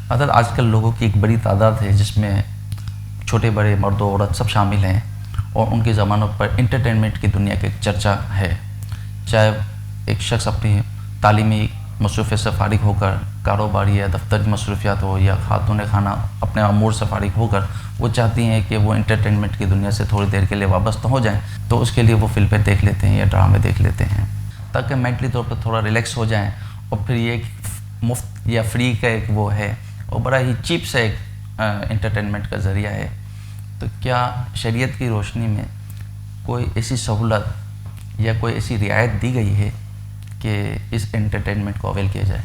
عدد آج کل لوگوں کی ایک بڑی تعداد ہے جس میں چھوٹے بڑے مرد و عورت سب شامل ہیں، اور ان کے زبانوں پر انٹرٹینمنٹ کی دنیا کی چرچا ہے۔ چاہے ایک شخص اپنی تعلیمی مصروفیت سے فارغ ہو کر کاروباری یا دفتری مصروفیات ہو، یا خاتون خانہ اپنے امور سے فارغ ہو کر وہ چاہتی ہیں کہ وہ انٹرٹینمنٹ کی دنیا سے تھوڑی دیر کے لیے وابستہ ہو جائیں، تو اس کے لیے وہ فلمیں دیکھ لیتے ہیں یا ڈرامے دیکھ لیتے ہیں تاکہ مینٹلی طور پر تھوڑا ریلیکس ہو جائیں۔ اور پھر یہ ایک مفت یا فری کا ایک وہ ہے، اور بڑا ہی چیپ سے ایک انٹرٹینمنٹ کا ذریعہ ہے۔ تو کیا شریعت کی روشنی میں کوئی ایسی سہولت یا کوئی ایسی رعایت دی گئی ہے کہ اس انٹرٹینمنٹ کو اویل کیا جائے؟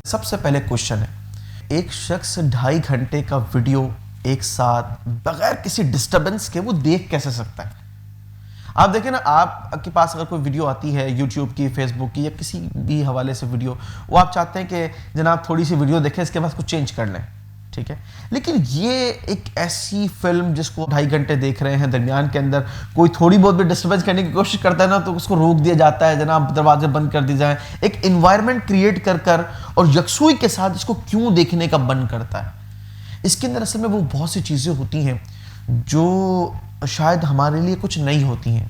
سب سے پہلے کوشچن ہے، ایک شخص 2.5 گھنٹے کا ویڈیو ایک ساتھ بغیر کسی ڈسٹربنس کے وہ دیکھ کیسے سکتا ہے؟ آپ دیکھیں نا، آپ کے پاس اگر کوئی ویڈیو آتی ہے یوٹیوب کی، فیس بک کی یا کسی بھی حوالے سے ویڈیو، وہ آپ چاہتے ہیں کہ جناب تھوڑی سی ویڈیو دیکھیں، اس کے بعد کچھ چینج کر لیں، ٹھیک ہے؟ لیکن یہ ایک ایسی فلم جس کو 2.5 گھنٹے دیکھ رہے ہیں، درمیان کے اندر کوئی تھوڑی بہت بھی ڈسٹربنس کرنے کی کوشش کرتا ہے نا، تو اس کو روک دیا جاتا ہے، جناب دروازے بند کر دی جائیں، ایک انوائرمنٹ کریٹ کر اور یکسوئی کے ساتھ اس کو کیوں دیکھنے کا بند کرتا ہے؟ اس کے اندر اصل میں وہ بہت سی چیزیں ہوتی ہیں جو شاید ہمارے لیے کچھ نئی ہوتی ہیں،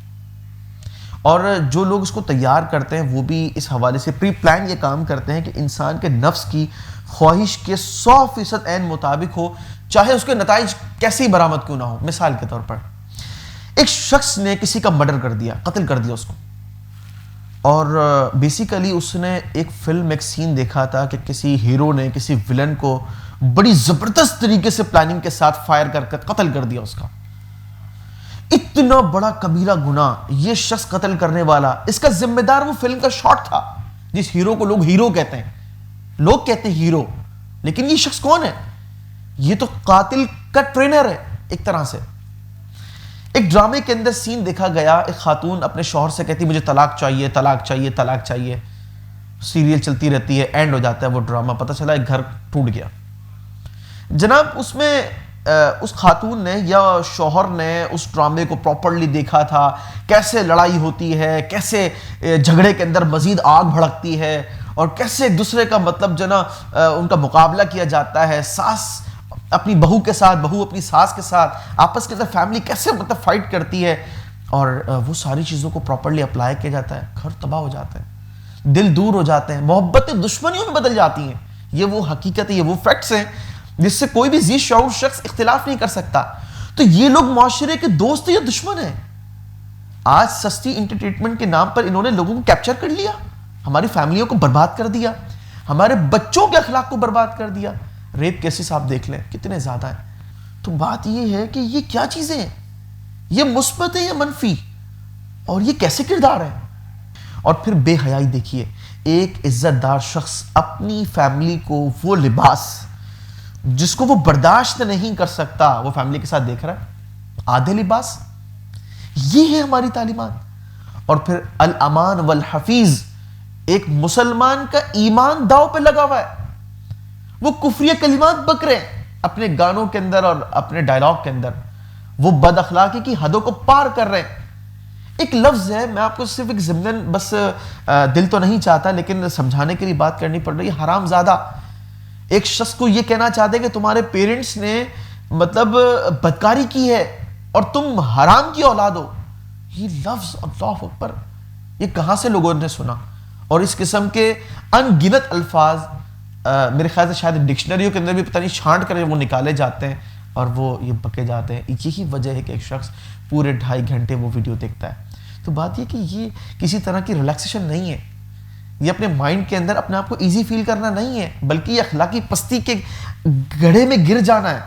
اور جو لوگ اس کو تیار کرتے ہیں وہ بھی اس حوالے سے پری پلان یہ کام کرتے ہیں کہ انسان کے نفس کی خواہش کے 100% عین مطابق ہو، چاہے اس کے نتائج کیسی برآمد کیوں نہ ہو۔ مثال کے طور پر ایک شخص نے کسی کا مرڈر کر دیا، قتل کر دیا اس کو، اور بیسیکلی اس نے ایک فلم ایک سین دیکھا تھا کہ کسی ہیرو نے کسی ویلن کو بڑی زبردست طریقے سے پلاننگ کے ساتھ فائر کر کے قتل کر دیا اس کا۔ اتنا بڑا کبیرہ گناہ یہ شخص قتل کرنے والا، اس کا ذمہ دار وہ فلم کا شاٹ تھا جس ہیرو کو لوگ ہیرو کہتے ہیں، لوگ کہتے ہیں ہیرو، لیکن یہ شخص کون ہے؟ یہ تو قاتل کا ٹرینر ہے ایک طرح سے۔ ایک ڈرامے کے اندر سین دیکھا گیا، ایک خاتون اپنے شوہر سے کہتی مجھے طلاق چاہیے، طلاق چاہیے، طلاق چاہیے، سیریل چلتی رہتی ہے، اینڈ ہو جاتا ہے وہ ڈرامہ، پتہ چلا ایک گھر ٹوٹ گیا۔ جناب اس میں اس خاتون نے یا شوہر نے اس ڈرامے کو پراپرلی دیکھا تھا، کیسے لڑائی ہوتی ہے، کیسے جھگڑے کے اندر مزید آگ بھڑکتی ہے، اور کیسے ایک دوسرے کا مطلب جو نا ان کا مقابلہ کیا جاتا ہے، ساس اپنی بہو کے ساتھ، بہو اپنی ساس کے ساتھ، آپس کے اندر فیملی کیسے مطلب فائٹ کرتی ہے، اور وہ ساری چیزوں کو پراپرلی اپلائی کیا جاتا ہے، گھر تباہ ہو جاتے ہیں، دل دور ہو جاتے ہیں، محبتیں دشمنیوں میں بدل جاتی ہیں۔ یہ وہ حقیقت ہے، یہ وہ فیکٹس ہیں جس سے کوئی بھی ذی شعور شخص اختلاف نہیں کر سکتا۔ تو یہ لوگ معاشرے کے دوست یا دشمن ہیں؟ آج سستی انٹرٹینمنٹ کے نام پر انہوں نے لوگوں کو کیپچر کر لیا، ہماری فیملیوں کو برباد کر دیا، ہمارے بچوں کے اخلاق کو برباد کر دیا۔ ریپ کیسز آپ دیکھ لیں کتنے زیادہ ہیں۔ تو بات یہ ہے کہ یہ کیا چیزیں ہیں، یہ مثبت ہے یا منفی، اور یہ کیسے کردار ہے؟ اور پھر بے حیائی دیکھیے، ایک عزت دار شخص اپنی فیملی کو وہ لباس جس کو وہ برداشت نہیں کر سکتا وہ فیملی کے ساتھ دیکھ رہا ہے، آدھے لباس۔ یہ ہے ہماری تعلیمات۔ اور پھر الامان والحفیظ، ایک مسلمان کا ایمان داؤ پہ لگا ہوا ہے، وہ کفری کلمات بک رہے ہیں اپنے گانوں کے اندر اور اپنے ڈائلاگ کے اندر، وہ بد اخلاقی کی حدوں کو پار کر رہے ہیں۔ ایک لفظ ہے، میں آپ کو صرف ایک ضمن بس دل تو نہیں چاہتا لیکن سمجھانے کے لیے بات کرنی پڑ رہی ہے، حرام زادہ۔ ایک شخص کو یہ کہنا چاہتے کہ تمہارے پیرنٹس نے مطلب بدکاری کی ہے اور تم حرام کی اولاد ہو، یہ لفظ اللہ اکبر، یہ کہاں سے لوگوں نے سنا؟ اور اس قسم کے ان گنت الفاظ میرے خیال سے شاید ڈکشنریوں کے اندر بھی پتہ نہیں چھانٹ کر وہ نکالے جاتے ہیں اور وہ یہ بکے جاتے ہیں۔ یہی وجہ ہے کہ ایک شخص پورے 2.5 گھنٹے وہ ویڈیو دیکھتا ہے۔ تو بات یہ کہ یہ کسی طرح کی ریلیکسیشن نہیں ہے، یہ اپنے مائنڈ کے اندر اپنے آپ کو ایزی فیل کرنا نہیں ہے، بلکہ یہ اخلاقی پستی کے گڑھے میں گر جانا ہے۔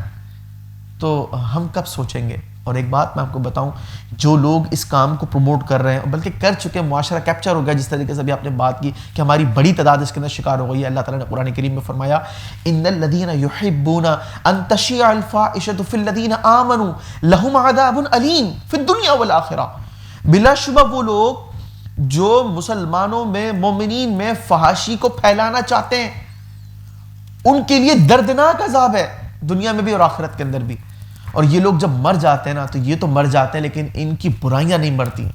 تو ہم کب سوچیں گے؟ اور ایک بات میں آپ کو بتاؤں، جو لوگ اس کام کو پروموٹ کر رہے ہیں بلکہ کر چکے، معاشرہ کیپچر ہو گیا، جس طریقے سے بھی آپ نے بات کی کہ ہماری بڑی تعداد اس کے اندر شکار ہو گئی ہے۔ اللہ تعالیٰ نے قرآن کریم میں فرمایا ان الذین یحبون ان تشیع الفاحشۃ فی الذین آمنوا لہم عذاب علیم فی الدنیا والآخرہ، بلا شبہ وہ لوگ جو مسلمانوں میں، مومنین میں فحاشی کو پھیلانا چاہتے ہیں، ان کے لیے دردناک عذاب ہے دنیا میں بھی اور آخرت کے اندر بھی۔ اور یہ لوگ جب مر جاتے ہیں نا تو یہ تو مر جاتے ہیں لیکن ان کی برائیاں نہیں مرتی،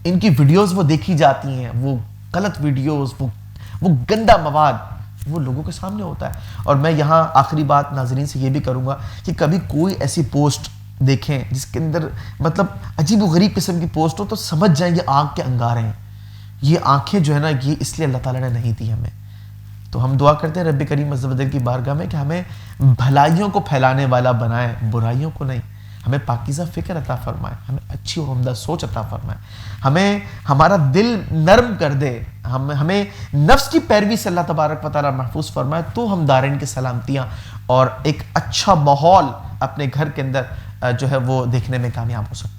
ان کی ویڈیوز وہ دیکھی جاتی ہیں، وہ غلط ویڈیوز، وہ گندا مواد وہ لوگوں کے سامنے ہوتا ہے. اور میں یہاں آخری بات ناظرین سے یہ بھی کروں گا کہ کبھی کوئی ایسی پوسٹ دیکھیں جس کے اندر مطلب عجیب و غریب قسم کی پوسٹ ہو تو سمجھ جائیں یہ آنکھ کے انگارے ہیں. یہ آنکھیں جو ہے نا یہ اس لیے اللہ تعالیٰ نے نہیں دی ہمیں. تو ہم دعا کرتے ہیں رب کریم عز و جل کی بارگاہ میں کہ ہمیں بھلائیوں کو پھیلانے والا بنائے, برائیوں کو نہیں. ہمیں پاکیزہ فکر عطا فرمائے, ہمیں اچھی اور عمدہ سوچ عطا فرمائے, ہمیں ہمارا دل نرم کر دے, ہمیں نفس کی پیروی سے اللہ تبارک و تعالیٰ محفوظ فرمائے. تو ہم دارین کی سلامتیاں اور ایک اچھا ماحول اپنے گھر کے اندر جو ہے وہ دیکھنے میں کامیاب ہو سکتے ہیں.